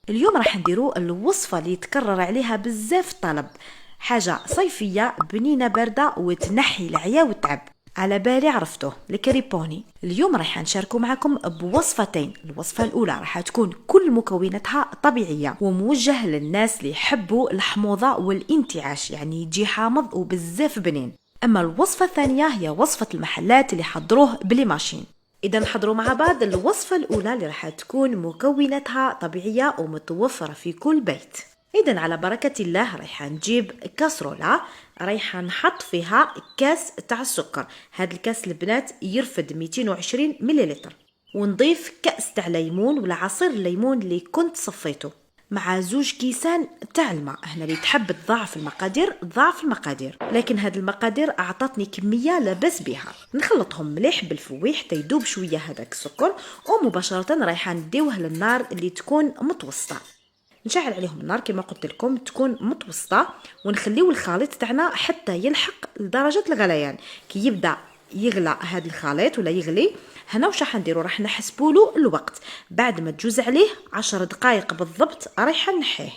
اليوم راح نديرو الوصفة اللي تكرر عليها بزاف طلب، حاجة صيفية بنينة باردة وتنحي العيا والتعب. على بالي عرفتوه الكريبوني. اليوم راح نشاركو معكم بوصفتين. الوصفة الأولى راح تكون كل مكوناتها طبيعية وموجه للناس اللي يحبوا الحموضة والانتعاش، يعني يجي حامض وبزاف بنين. أما الوصفة الثانية هي وصفة المحلات اللي حضروه بلي ماشين. إذا نحضروا مع بعض الوصفة الأولى اللي راح تكون مكوناتها طبيعية ومتوفرة في كل بيت. إذا على بركة الله راح نجيب كاسرولة، راح نحط فيها كاس تاع السكر. هاد الكاس البنات يرفد 220 مليلتر، ونضيف كأس تاع ليمون ولا عصير الليمون اللي كنت صفيته، مع 2 كيسان تاع الماء. هنا اللي تحب تضاعف المقادير ضاعف المقادير، لكن هاد المقادير اعطتني كميه لاباس بها. نخلطهم مليح بالفويح تيدوب شويه هذاك السكر، ومباشره رايحه نديوه للنار اللي تكون متوسطه. نشعل عليهم النار كما قلت لكم تكون متوسطه، ونخليو الخليط تاعنا حتى يلحق لدرجه الغليان. كي يبدا يغلى هذا الخليط ولا يغلي، هنا واش راح نديرو؟ راح نحسبولو الوقت. بعد ما تجوز عليه 10 دقائق بالضبط رايحه نحيه،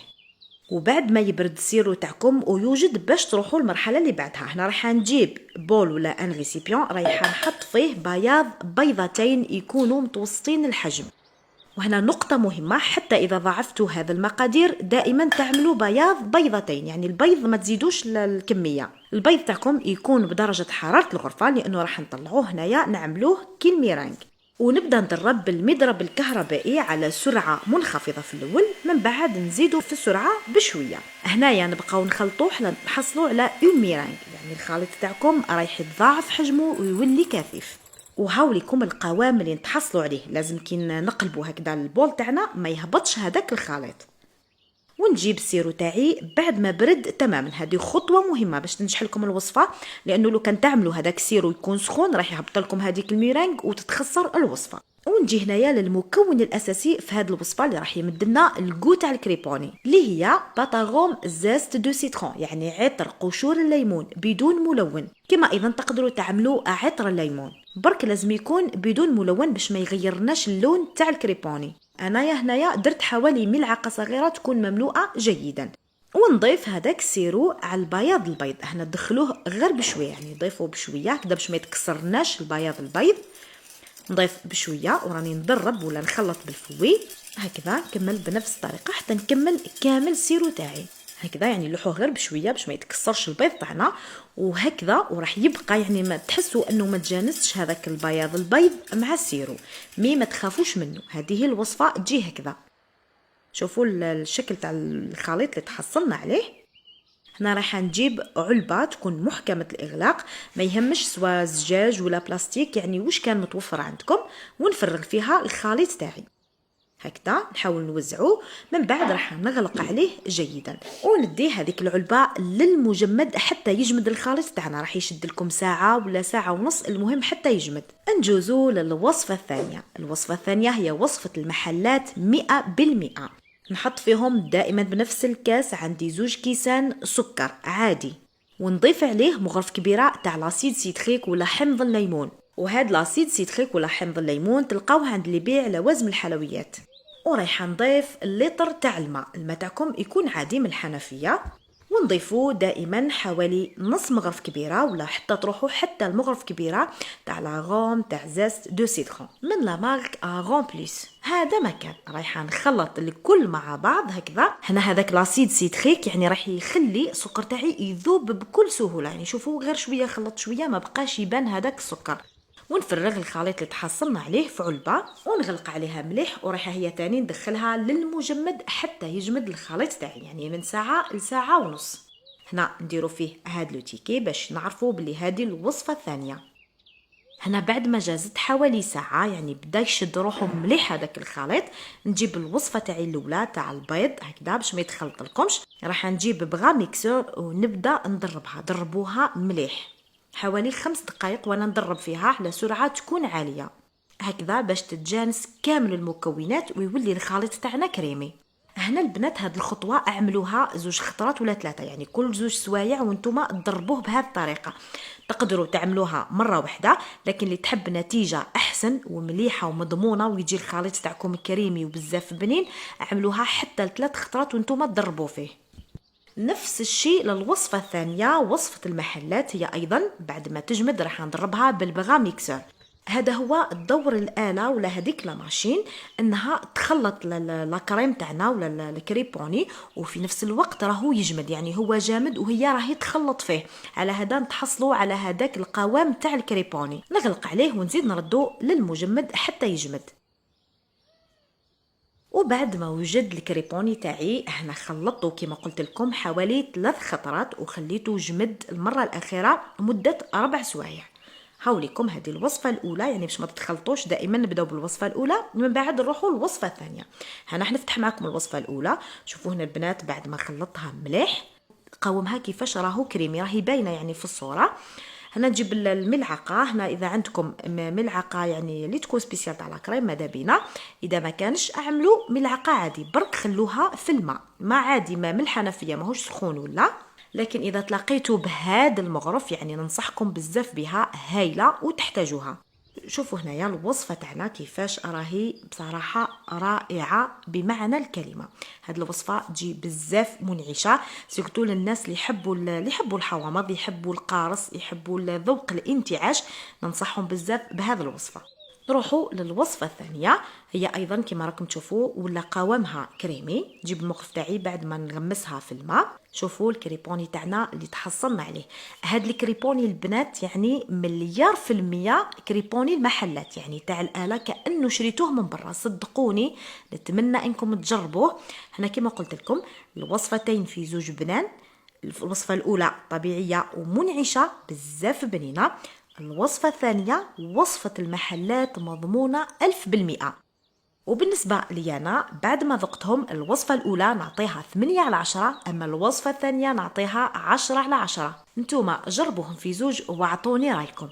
وبعد ما يبرد السيرو تاعكم ويوجد باش تروحوا المرحله اللي بعدها. هنا راح نجيب بول ولا ان ريسيبيون، رايحه نحط فيه بياض بيضتين يكونوا متوسطين الحجم. وهنا نقطة مهمة، حتى إذا ضاعفتوا هذا المقادير دائما تعملوا بياض بيضتين، يعني البيض ما تزيدوش الكمية. البيض تاعكم يكون بدرجة حرارة الغرفة، لأنه راح نطلعوه هنايا نعملوه كالميرانج. ونبدا ندرب بالمضرب الكهربائي على سرعة منخفضة في الأول، من بعد نزيدوا في السرعة بشوية. هنايا نبقاو نخلطوه نحصلوا على اون ميرانج، يعني الخليط تاعكم رايح يتضاعف حجمه ويولي كثيف. وهاوليكم القوام اللي نتحصلوا عليه. لازم كي نقلبوا هكذا البول تاعنا ما يهبطش هذاك الخليط. ونجيب السيرو تاعي بعد ما برد تماما. هذه خطوه مهمه باش تنجح لكم الوصفه، لانه لو كان تعملوا هذاك السيرو يكون سخون راح يهبط لكم هذيك الميرانج وتتخسر الوصفه. ونجي هنايا للمكون الاساسي في هذه الوصفه اللي راح يمد لنا الكو تاع الكريبوني، اللي هي باتاغوم زيست دو سيترون، يعني عطر قشور الليمون بدون ملون. كما ايضا تقدروا تعملوا عطر الليمون، برك لازم يكون بدون ملون باش ما يغيرناش اللون تاع الكريبوني. انايا هنايا درت حوالي ملعقه صغيره تكون مملوءه جيدا. ونضيف هذاك السيرو على البياض البيض. هنا ندخلوه غير بشويه، يعني نضيفوه بشويه كذا باش ما يتكسرناش البياض البيض. نضيف بشويه وراني ندرب ولا نخلط بالفوي هكذا. كمل بنفس الطريقه حتى نكمل كامل السيرو تاعي هكذا، يعني نلوحوه غير بشويه باش ما يتكسرش البيض تاعنا. وهكذا وراح يبقى، يعني ما تحسوا انه ما تجانسش هذاك البياض البيض مع السيرو، ما تخافوش منه. هذه الوصفه تجي هكذا. شوفوا الشكل تاع الخليط اللي تحصلنا عليه. هنا راح نجيب علبه تكون محكمه الاغلاق، ما يهمش سواء زجاج ولا بلاستيك، يعني وش كان متوفر عندكم، ونفرغ فيها الخليط تاعي هكذا. نحاول نوزعوه، من بعد راح نغلق عليه جيدا وندي هذيك العلبه للمجمد حتى يجمد الخليط تاعنا. راح يشد لكم ساعه ولا ساعه ونص، المهم حتى يجمد. نجوزو للوصفه الثانيه. الوصفه الثانيه هي وصفه المحلات 100%. نحط فيهم دائما بنفس الكاس عندي 2 كيسان سكر عادي، ونضيف عليه مغرف كبيره تاع لاسيد سيتريك ولا حمض الليمون. وهاد لاسيد سيتريك ولا حمض الليمون تلقاوه عند اللي يبيع لوازم الحلويات. ورايحه نضيف اللتر تاع الماء تاعكم يكون عادي من الحنفيه، ونضيفوه دائما حوالي نص مغرف كبيره ولا حتى تروحوا حتى المغرف كبيره تاع لاغوم تاع زيست دو سيترون من لا مارك اغون بليس. هذا مكان رايحه نخلط الكل مع بعض هكذا. هنا هذاك لاسيد سيتريك يعني راح يخلي السكر تاعي يذوب بكل سهوله، يعني شوفوا غير شويه خلط شويه ما بقاش يبان هذاك السكر. ونفرغ الخليط اللي تحصلنا عليه في علبه ونغلق عليها مليح، ورايحه هي تاني ندخلها للمجمد حتى يجمد الخليط تاعي، يعني من ساعه لساعه ونص. هنا نديرو فيه هاد لو تيكي باش نعرفوا بلي هذه الوصفه الثانيه. هنا بعد ما جازت حوالي ساعه، يعني بدا يشد روحه مليح هذاك الخليط، نجيب الوصفه تاعي الاولى تاع البيض هكذا باش ما يتخلط لكمش. راح نجيب بغا ميكسور ونبدا ندربها. دربوها مليح حوالي 5 دقائق وانا ندرب فيها على سرعه تكون عاليه هكذا باش تتجانس كامل المكونات ويولي الخليط تاعنا كريمي. هنا البنات هاد الخطوة اعملوها 2 خطرات ولا 3، يعني كل 2 سوايع وانتم تضربوه بهذه الطريقة. تقدروا تعملوها مرة واحدة، لكن اللي تحب نتيجة احسن ومليحة ومضمونة ويجي الخليط تاعكم كريمي وبزاف بنين، اعملوها حتى 3 خطرات وانتم تضربوا فيه. نفس الشيء للوصفة الثانية، وصفة المحلات، هي أيضا بعد ما تجمد راح نضربها بالبغا ميكسر. هذا هو الدور الآلة ولا هذيك لا ماشين انها تخلط لا كريم تاعنا ولا الكريبوني، وفي نفس الوقت راهو يجمد، يعني هو جامد وهي راهي تخلط فيه. على هذا نتحصلوا على هذاك القوام تاع الكريبوني. نغلق عليه ونزيد نردو للمجمد حتى يجمد. وبعد ما وجد الكريبوني تاعي، احنا خلطته كما قلت لكم حوالي 3 خطرات وخليته جمد المره الاخيره مده 4 سوايع. هاوليكم هذه الوصفه الاولى، يعني باش ما تتخلطوش دائما نبداو بالوصفه الاولى من بعد نروحوا للوصفه الثانيه. هنا حنفتح معكم الوصفه الاولى. شوفوا هنا البنات بعد ما خلطتها مليح قوامها كيفاش راهو كريمي، راهي باينه يعني في الصوره. هنا نجيب الملعقه، هنا اذا عندكم ملعقه يعني اللي تكون سبيسيال تاع لاكريم ماذا بينا، اذا ما كانش اعملوا ملعقه عادي برك خلوها في الماء، ما عادي ما من الحنفيه ماهوش سخون ولا. لكن اذا تلاقيتوا بهذا المغرف يعني ننصحكم بزاف بها، هايله وتحتاجوها. شوفوا هنايا الوصفه تاعنا كيفاش راهي بصراحه رائعه بمعنى الكلمه. هاد الوصفه تجي بزاف منعشه، سيرتو للناس اللي يحبوا الحوامض، يحبوا القارص، يحبوا ذوق الانتعاش، ننصحهم بزاف بهذه الوصفه. نروحوا للوصفه الثانيه، هي ايضا كما راكم تشوفوا ولا قوامها كريمي. نجيب المغرف تاعي بعد ما نغمسها في الماء. شوفوا الكريبوني تاعنا اللي تحصلنا عليه. هاد الكريبوني البنات يعني 100% كريبوني المحلات، يعني تاع الآلة كأنه شريتوه من برا. صدقوني نتمنى انكم تجربوه. هنا كما قلت لكم الوصفتين في 2 بنان. الوصفة الأولى طبيعية ومنعشة بزاف بنينة، الوصفة الثانية وصفة المحلات مضمونة 1000%. وبالنسبة لي أنا بعد ما ذقتهم، الوصفة الأولى نعطيها 8/10، أما الوصفة الثانية نعطيها 10/10. انتوما جربوهم في 2 واعطوني رايكم.